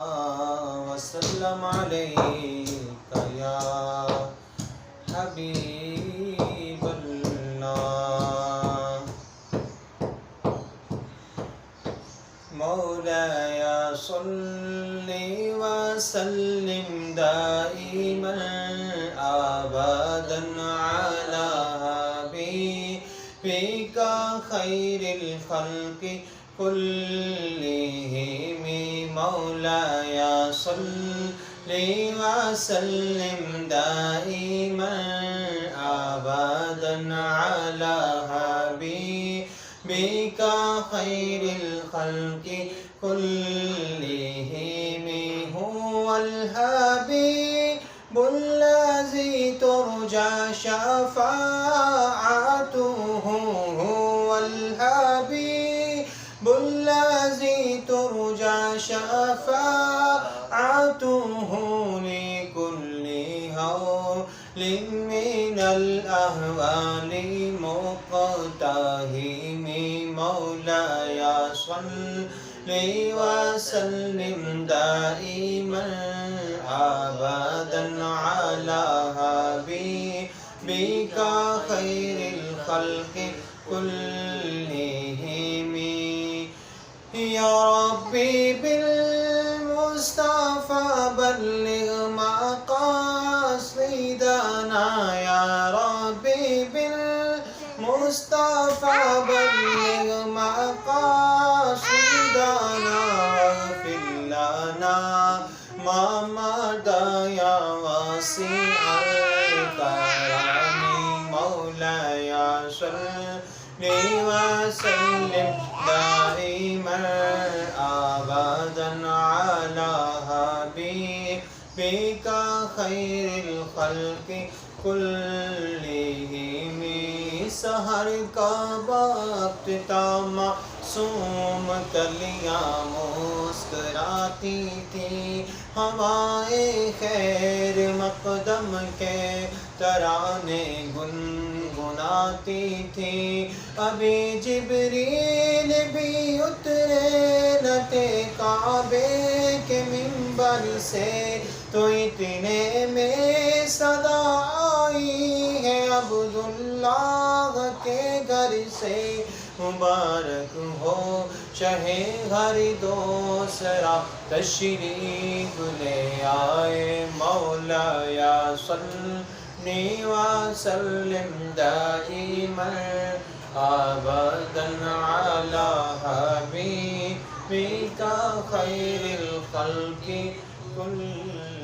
وسلم عليك يا حبيب الله مولاي صل وسلم دائما أبدا على حبيبك خير الخلق كلهم مولاي صل وسلم دائما أبدا على حبيبك خير الخلق كلهم هو الحبيب الذي ترجى شفاعته هو الحبيب الذي ترجى شفاعته لكل هول من الأهوال مقتحم مولاي صل وسلم دائما أبدا على حبيبك خير الخلق كلهم يا ربي بالمصطفى بلغ مقاصدنا يا ربي بالمصطفى بلغ مقاصدنا واغفر لنا ما مضى يا واسع الكرم مولاي صل وسلم دائما أبدا على حبيبك خير الخلق كلهم سحر کا وقت تھا معصوم کلیاں مسکراتی تھی ہوائیں خیر مقدم کے ترانے گنگناتی تھی ابھی جبریل بھی اترے نہ تھے کعبے کے منبر سے تو اتنے میں صدا آئی ہے عبداللہ کے گھر سے مبارک ہو شہ ہر دوسرا تشریف لے آئے مولاي صل وسلم دائما أبدا على حبيبك خير الخلق كلهم